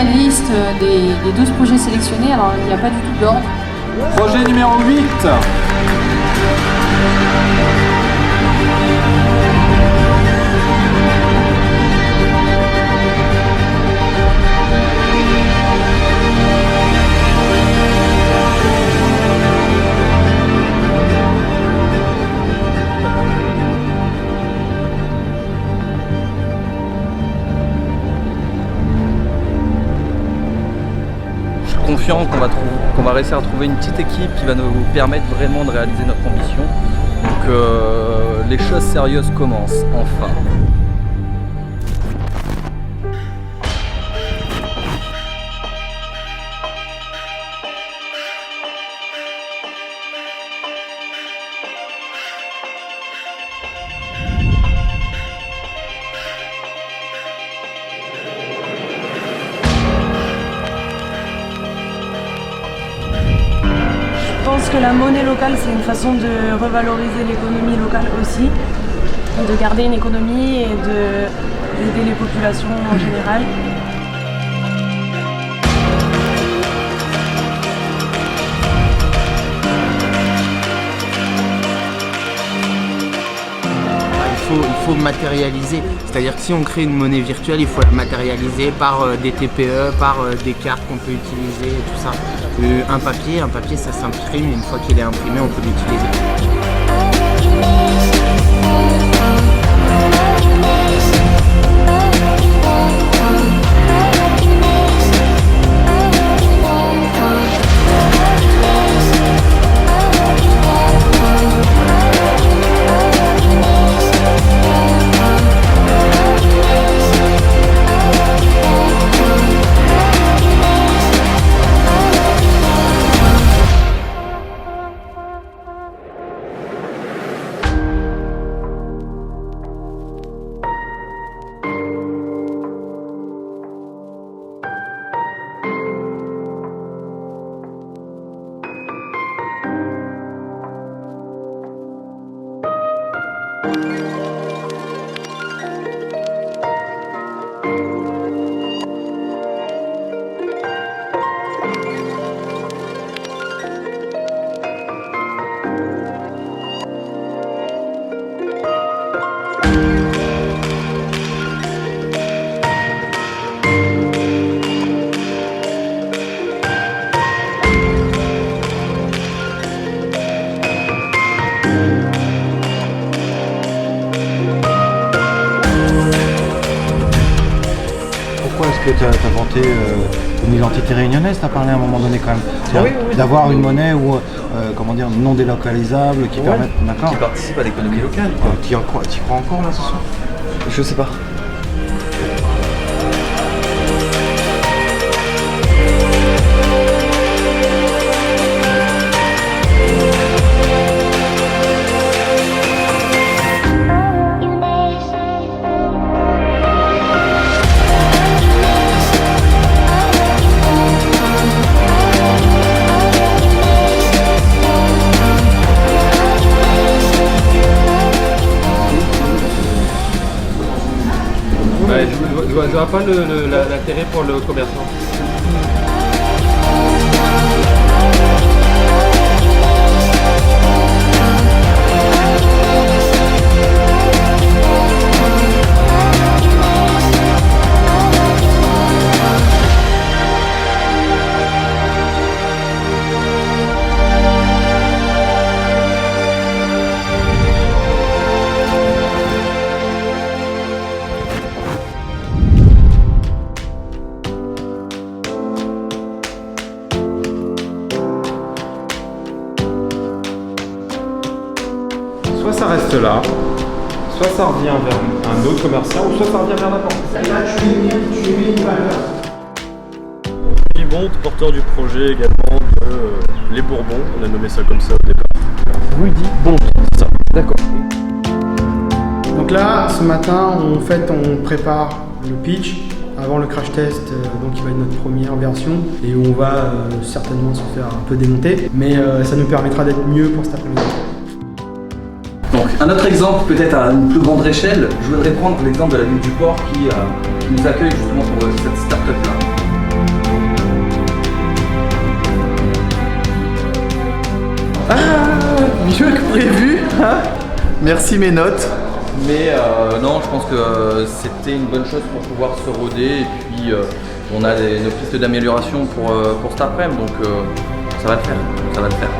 la liste des 12 projets sélectionnés. Alors il n'y a pas du tout d'ordre. Projet numéro 8. Confiant qu'on va réussir à trouver une petite équipe qui va nous permettre vraiment de réaliser notre ambition. Donc les choses sérieuses commencent, enfin. Je pense que la monnaie locale, c'est une façon de revaloriser l'économie locale aussi, de garder une économie et d'aider les populations en général. Il faut matérialiser, c'est-à-dire que si on crée une monnaie virtuelle, il faut la matérialiser par des TPE, par des cartes qu'on peut utiliser et tout ça. Un papier ça s'imprime et une fois qu'il est imprimé, on peut l'utiliser. Est-ce que tu as inventé une identité réunionnaise? Tu as parlé à un moment donné quand même. Oui. D'avoir une monnaie ou comment dire, non délocalisable qui permet. D'accord. Qui participe à l'économie locale. Tu y crois encore là ce soir? Je sais pas. Je vois pas l'intérêt pour le commerçant. Soit ça reste là, soit ça revient vers un autre commerçant, ou soit ça revient vers la banque. Là, tu mets une valeur. Rudy Bonte, porteur du projet également de Les Bourbons, on a nommé ça comme ça au départ. Rudy Bonte, c'est ça. D'accord. Donc là, ce matin, on prépare le pitch avant le crash test, donc qui va être notre première version et où on va certainement se faire un peu démonter, mais ça nous permettra d'être mieux pour cet après-midi. Donc un autre exemple, peut-être à une plus grande échelle, je voudrais prendre l'exemple de la ville du Port qui nous accueille justement pour cette start-up là. Mieux que prévu, hein. Merci mes notes. Mais non, je pense que c'était une bonne chose pour pouvoir se roder et puis on a nos pistes d'amélioration pour cet après-midi, donc ça va le faire, ça va le faire.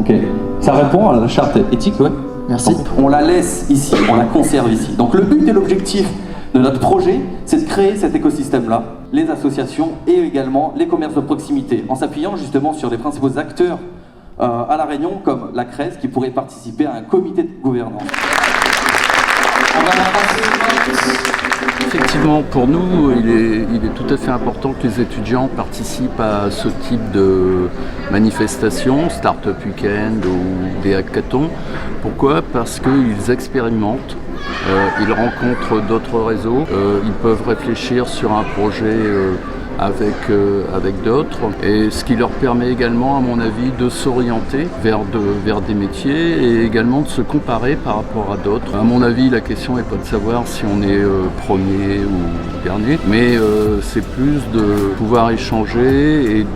Ok, ça répond à la charte éthique, ouais. Merci. Donc, on la laisse ici, on la conserve ici. Donc le but et l'objectif de notre projet, c'est de créer cet écosystème-là, les associations et également les commerces de proximité, en s'appuyant justement sur les principaux acteurs à La Réunion, comme la CRES, qui pourrait participer à un comité de gouvernance. Effectivement, pour nous, il est tout à fait important que les étudiants participent à ce type de manifestations, Startup Weekend ou des hackathons. Pourquoi ? Parce qu'ils expérimentent, ils rencontrent d'autres réseaux, ils peuvent réfléchir sur un projet avec d'autres, et ce qui leur permet également, à mon avis, de s'orienter vers des métiers et également de se comparer par rapport à d'autres. À mon avis, la question n'est pas de savoir si on est premier ou dernier, mais c'est plus de pouvoir échanger et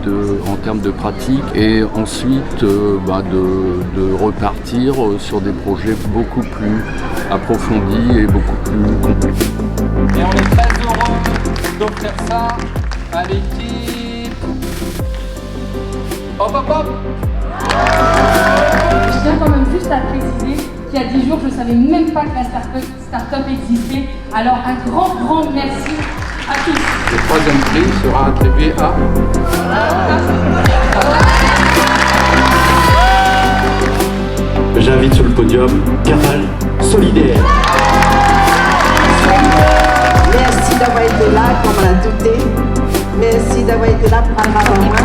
en termes de pratique, et ensuite de repartir sur des projets beaucoup plus approfondis et beaucoup plus complets. Et on est très heureux d'offrir ça à l'équipe. Hop hop hop. Je tiens quand même juste à préciser qu'il y a 10 jours, je ne savais même pas que la start-up existait. Alors un grand merci à tous. Le troisième prix sera attribué à... J'invite sur le podium Garage Solidaire. Merci d'avoir été là, comme on l'a douté. Merci d'avoir été là pour moi.